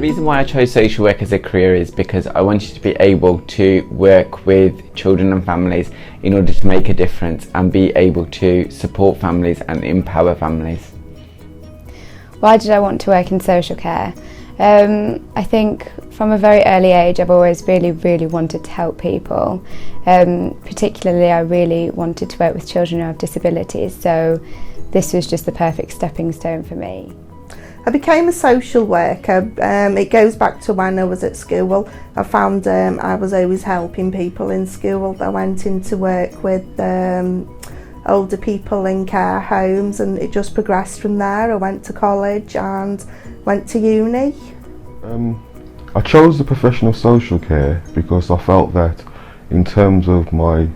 reason why I chose social work as a career is because I wanted to be able to work with children and families in order to make a difference and be able to support families and empower families. Why did I want to work in social care? I think from a very early age I've always really wanted to help people. Particularly I really wanted to work with children who have disabilities, so this was just the perfect stepping stone for me. I became a social worker. It goes back to when I was at school. I found I was always helping people in school. I went into work with older people in care homes, and it just progressed from there. I went to college and went to uni. I chose the profession of social care because I felt that in terms of my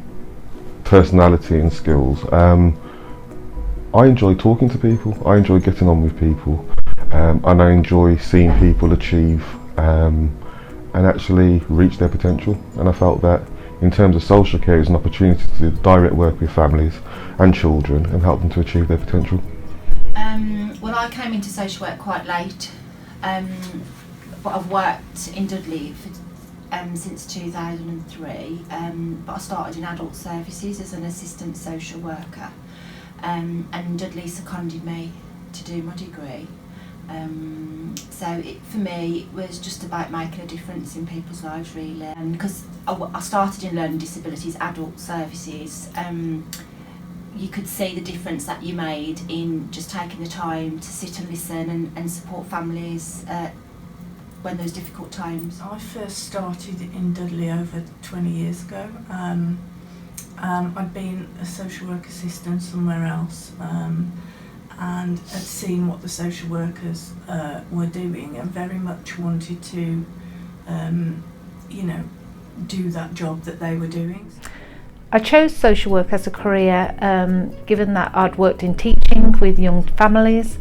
personality and skills, I enjoy talking to people, I enjoy getting on with people. And I enjoy seeing people achieve and actually reach their potential. And I felt that in terms of social care, it's an opportunity to do direct work with families and children and help them to achieve their potential. Well, I came into social work quite late, but I've worked in Dudley since 2003. But I started in adult services as an assistant social worker, and Dudley seconded me to do my degree. So for me it was just about making a difference in people's lives, really, because I started in learning disabilities adult services. You could see the difference that you made in just taking the time to sit and listen and support families when there's difficult times. I first started in Dudley over 20 years ago. I'd been a social work assistant somewhere else, and had seen what the social workers were doing and very much wanted to, do that job that they were doing. I chose social work as a career given that I'd worked in teaching with young families,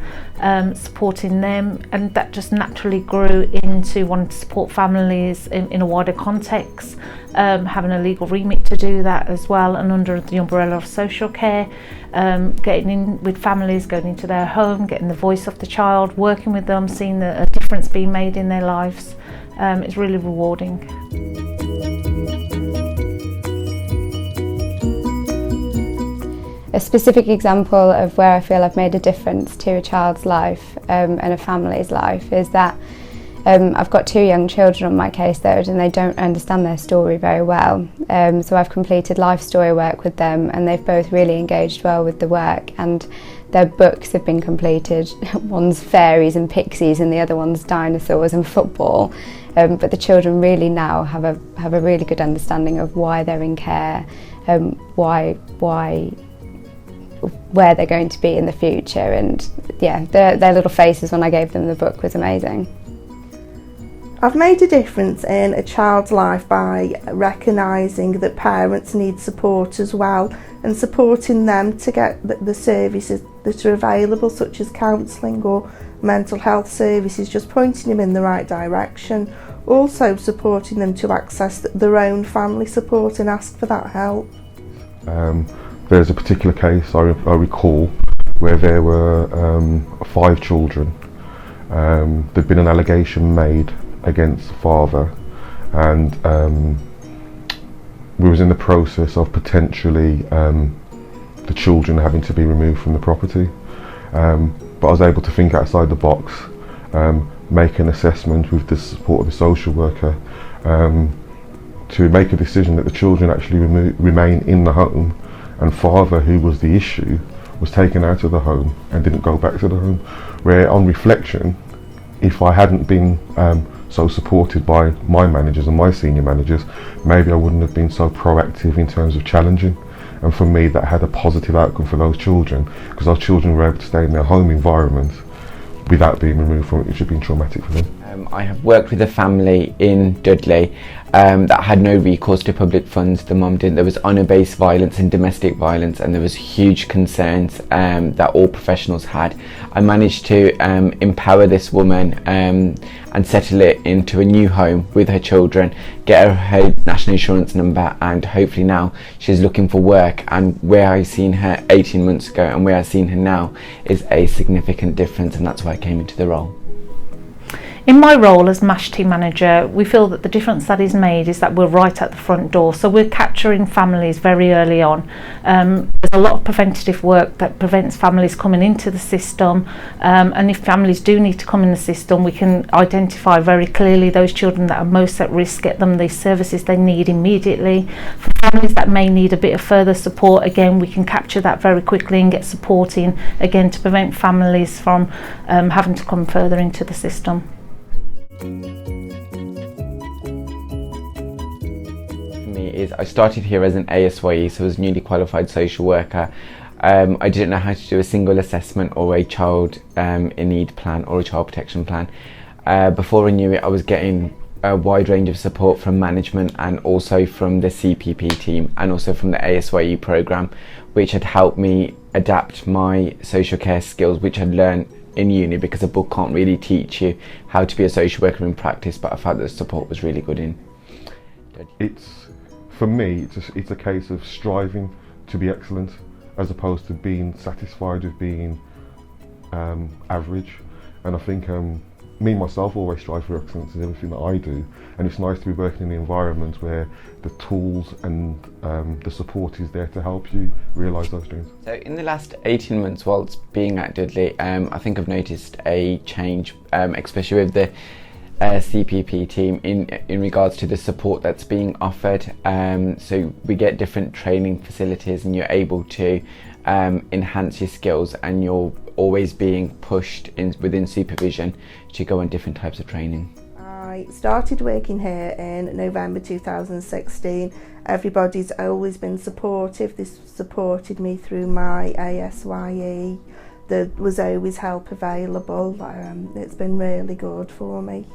supporting them, and that just naturally grew into wanting to support families in a wider context, having a legal remit to do that as well, and under the umbrella of social care, getting in with families, going into their home, getting the voice of the child, working with them, seeing a difference being made in their lives. It's really rewarding. A specific example of where I feel I've made a difference to a child's life and a family's life is that I've got two young children on my caseload and they don't understand their story very well. So I've completed life story work with them and they've both really engaged well with the work, and their books have been completed. One's fairies and pixies and the other one's dinosaurs and football. But the children really now have a really good understanding of why they're in care, where they're going to be in the future, and yeah, their little faces when I gave them the book was amazing. I've made a difference in a child's life by recognising that parents need support as well, and supporting them to get the services that are available, such as counselling or mental health services, just pointing them in the right direction. Also supporting them to access their own family support and ask for that help. There's a particular case I recall where there were 5 children. There'd been an allegation made against the father, and we was in the process of potentially the children having to be removed from the property. But I was able to think outside the box, make an assessment with the support of the social worker, to make a decision that the children actually remain in the home, and father, who was the issue, was taken out of the home and didn't go back to the home. Where on reflection, if I hadn't been so supported by my managers and my senior managers, maybe I wouldn't have been so proactive in terms of challenging. And for me, that had a positive outcome for those children, because those children were able to stay in their home environment without being removed from it, which had been traumatic for them. I have worked with a family in Dudley that had no recourse to public funds. The mum didn't. There was honour-based violence and domestic violence, and there was huge concerns that all professionals had. I managed to empower this woman and settle it into a new home with her children, get her national insurance number, and hopefully now she's looking for work. And where I seen her 18 months ago and where I've seen her now is a significant difference, and that's why I came into the role. In my role as MASH team manager, we feel that the difference that is made is that we're right at the front door, so we're capturing families very early on. There's a lot of preventative work that prevents families coming into the system, and if families do need to come in the system, we can identify very clearly those children that are most at risk, get them the services they need immediately. For families that may need a bit of further support, again, we can capture that very quickly and get support in, again, to prevent families from having to come further into the system. For me is I started here as an ASYE, so as a newly qualified social worker. I didn't know how to do a single assessment or a child in need plan or a child protection plan. Before I knew it, I was getting a wide range of support from management and also from the CPP team and also from the ASYE programme, which had helped me adapt my social care skills, which I'd learned in uni, because a book can't really teach you how to be a social worker in practice, but I felt that the support was really good in. For me, it's a case of striving to be excellent as opposed to being satisfied with being average. And I think me myself always strive for excellence in everything that I do, and it's nice to be working in an environment where the tools and the support is there to help you realise those dreams. So in the last 18 months whilst being at Dudley, I think I've noticed a change, especially with the CPP team in regards to the support that's being offered. So we get different training facilities and you're able to enhance your skills, and you're always being pushed within supervision to go on different types of training. I started working here in November 2016. Everybody's always been supportive. This supported me through my ASYE. There was always help available. It's been really good for me.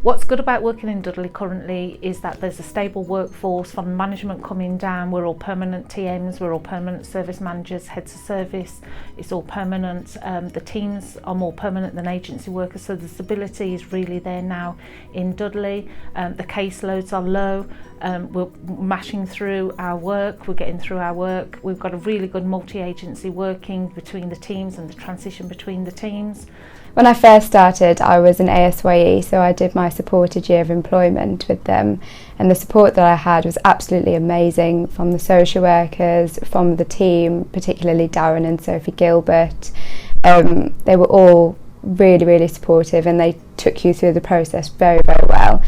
What's good about working in Dudley currently is that there's a stable workforce from management coming down. We're all permanent TMs, we're all permanent service managers, heads of service, it's all permanent. The teams are more permanent than agency workers, so the stability is really there now in Dudley. The caseloads are low, we're mashing through our work, we're getting through our work. We've got a really good multi-agency working between the teams and the transition between the teams. When I first started, I was an ASYE, so I did my supported year of employment with them, and the support that I had was absolutely amazing from the social workers, from the team, particularly Darren and Sophie Gilbert. They were all really, really supportive, and they took you through the process very, very well.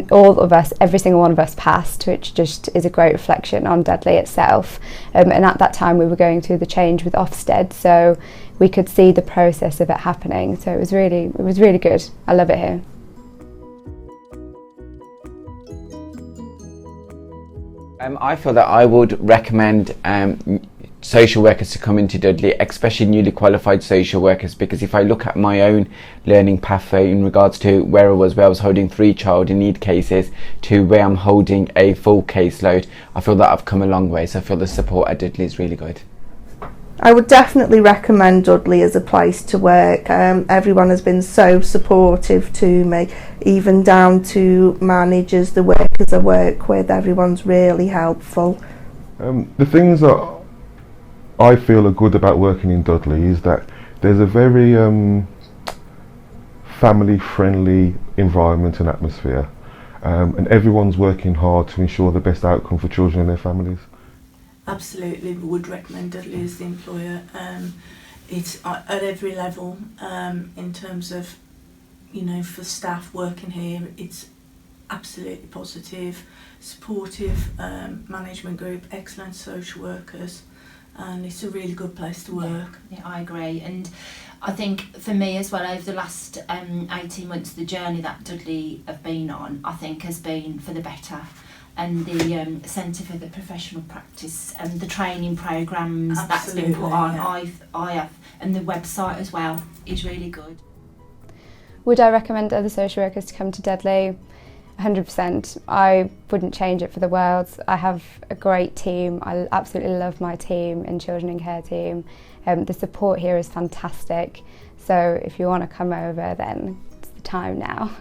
All of us, every single one of us passed, which just is a great reflection on Dudley itself. And at that time we were going through the change with Ofsted, so we could see the process of it happening. So it was really good. I love it here. I feel that I would recommend social workers to come into Dudley, especially newly qualified social workers, because if I look at my own learning pathway in regards to where I was holding 3 child in need cases to where I'm holding a full caseload, I feel that I've come a long way, so I feel the support at Dudley is really good. I would definitely recommend Dudley as a place to work. Everyone has been so supportive to me, even down to managers, the workers I work with, everyone's really helpful. The things that I feel are good about working in Dudley is that there's a very family friendly environment and atmosphere, and everyone's working hard to ensure the best outcome for children and their families. Absolutely, we would recommend Dudley as the employer. It's at every level, in terms of, for staff working here, it's absolutely positive, supportive management group, excellent social workers, and it's a really good place to work. Yeah, I agree, and I think for me as well, over the last 18 months, the journey that Dudley have been on, I think has been for the better. And the Centre for the Professional Practice and the training programmes that's been put on, yeah. I have, and the website as well is really good. Would I recommend other social workers to come to Dudley? 100%. I wouldn't change it for the world. I have a great team. I absolutely love my team and children in care team. The support here is fantastic. So if you want to come over, then it's the time now.